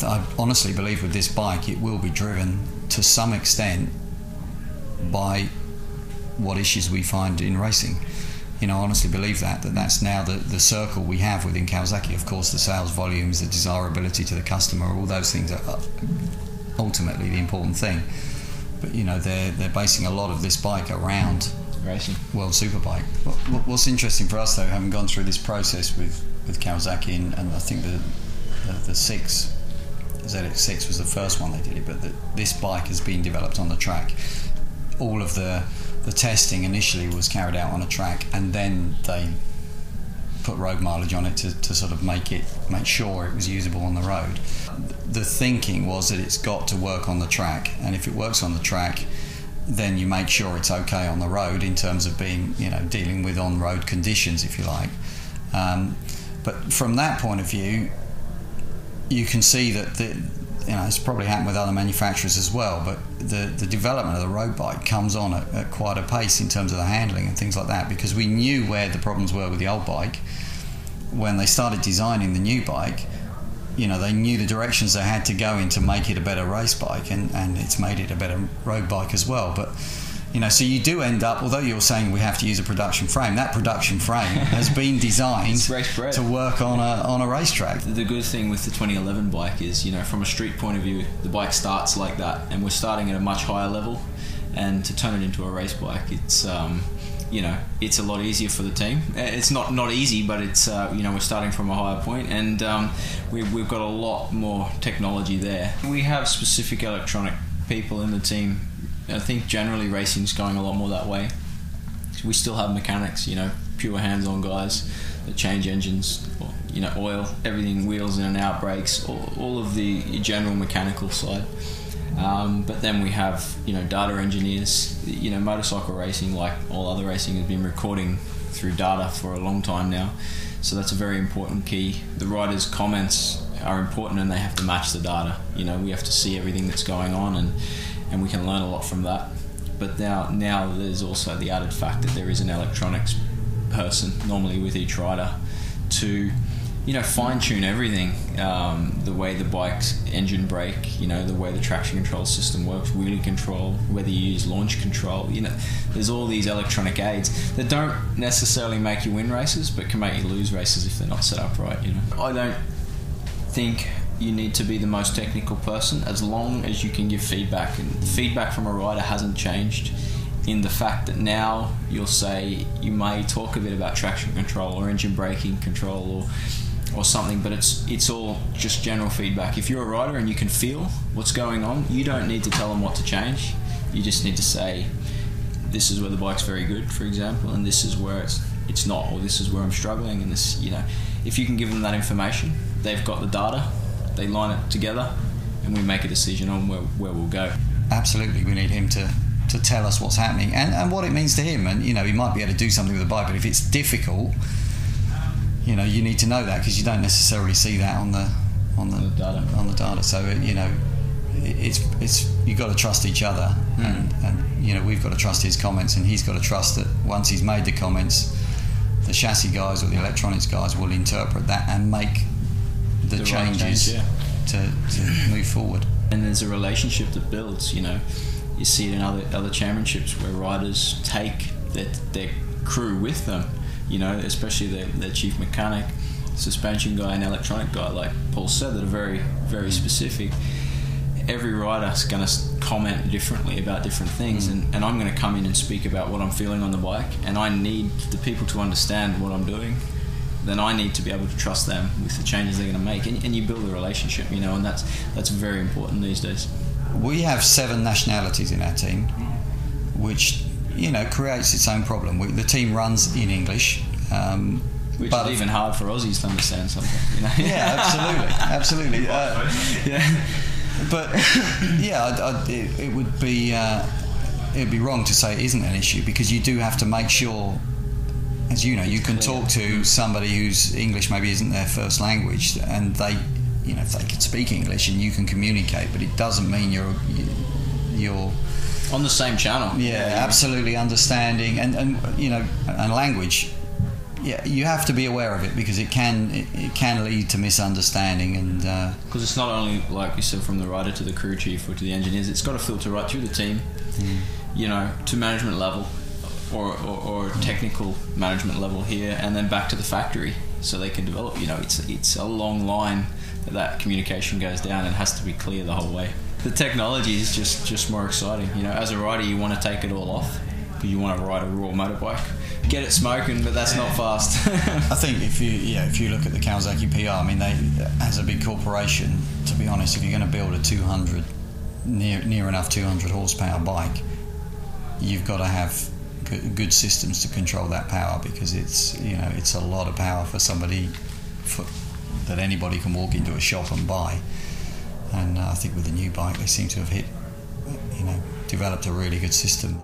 I honestly believe with this bike it will be driven to some extent by what issues we find in racing. I honestly believe that's now the circle we have within Kawasaki. Of course, the sales volumes, the desirability to the customer, all those things are ultimately the important thing. But they're basing a lot of this bike around racing. World Superbike. What's interesting for us though, having gone through this process with Kawasaki, and I think the ZX-6 was the first one they did it, but this bike has been developed on the track. All of the testing initially was carried out on a track, and then they put road mileage on it to sort of make sure it was usable on the road. The thinking was that it's got to work on the track, and if it works on the track, then you make sure it's okay on the road in terms of being, dealing with on-road conditions, if you like. But from that point of view, you can see that it's probably happened with other manufacturers as well, but the development of the road bike comes on at quite a pace in terms of the handling and things like that, because we knew where the problems were with the old bike. When they started designing the new bike, they knew the directions they had to go in to make it a better race bike, and it's made it a better road bike as well. But so you do end up, although you're saying we have to use a production frame, that production frame has been designed to work on a racetrack. The good thing with the 2011 bike is, from a street point of view, the bike starts like that, and we're starting at a much higher level, and to turn it into a race bike, it's it's a lot easier for the team. It's not easy, but it's we're starting from a higher point, and we've got a lot more technology there. We have specific electronic people in the team. I think generally racing's going a lot more that way. We still have mechanics, pure hands-on guys that change engines, oil, everything, wheels in and out, brakes, all of the general mechanical side. But then we have, data engineers. Motorcycle racing, like all other racing, has been recording through data for a long time now. So that's a very important key. The riders' comments are important, and they have to match the data. We have to see everything that's going on, and we can learn a lot from that. But now there's also the added fact that there is an electronics person normally with each rider to fine-tune everything, the way the bike's engine brake, the way the traction control system works, wheelie control, whether you use launch control. There's all these electronic aids that don't necessarily make you win races, but can make you lose races if they're not set up right. I don't think you need to be the most technical person, as long as you can give feedback, and feedback from a rider hasn't changed in the fact that now you'll say, you may talk a bit about traction control or engine braking control or something, but it's all just general feedback. If you're a rider and you can feel what's going on, you don't need to tell them what to change. You just need to say, this is where the bike's very good, for example, and this is where it's not, or this is where I'm struggling, and this, if you can give them that information, they've got the data, they line it together, and we make a decision on where we'll go. Absolutely, we need him to tell us what's happening and what it means to him, and he might be able to do something with the bike, but if it's difficult, you need to know that, because you don't necessarily see that on the data. So it's you've got to trust each other, and we've got to trust his comments, and he's got to trust that once he's made the comments, the chassis guys or the electronics guys will interpret that and make the changes to move forward. And there's a relationship that builds. You see it in other championships where riders take their crew with them, especially their chief mechanic, suspension guy, and electronic guy, like Paul said, that are very, very specific. Every rider's going to comment differently about different things, and I'm going to come in and speak about what I'm feeling on the bike, and I need the people to understand what I'm doing. Then I need to be able to trust them with the changes they're going to make, and you build a relationship, and that's very important these days. We have 7 nationalities in our team, which creates its own problem. The team runs in English, which is even hard for Aussies to understand something. Yeah, absolutely. But it would be it'd be wrong to say it isn't an issue, because you do have to make sure, as you can talk to somebody whose English maybe isn't their first language, and they, if they can speak English and you can communicate, but it doesn't mean you're on the same channel. Yeah, absolutely understanding, and language. yeah, you have to be aware of it because it can lead to misunderstanding, and because it's not only, like you said, from the rider to the crew chief or to the engineers, it's got to filter right through the team, you know, to management level or technical management level here, and then back to the factory so they can develop. You know, it's a long line that communication goes down and has to be clear the whole way. The technology is just more exciting. You know, as a rider, you want to take it all off. You want to ride a raw motorbike, get it smoking, but that's not fast. I think if you look at the Kawasaki PR, I mean, they, as a big corporation, to be honest, if you're going to build a 200 near enough 200 horsepower bike, you've got to have good systems to control that power, because it's a lot of power for somebody that anybody can walk into a shop and buy. And I think with the new bike, they seem to have developed a really good system.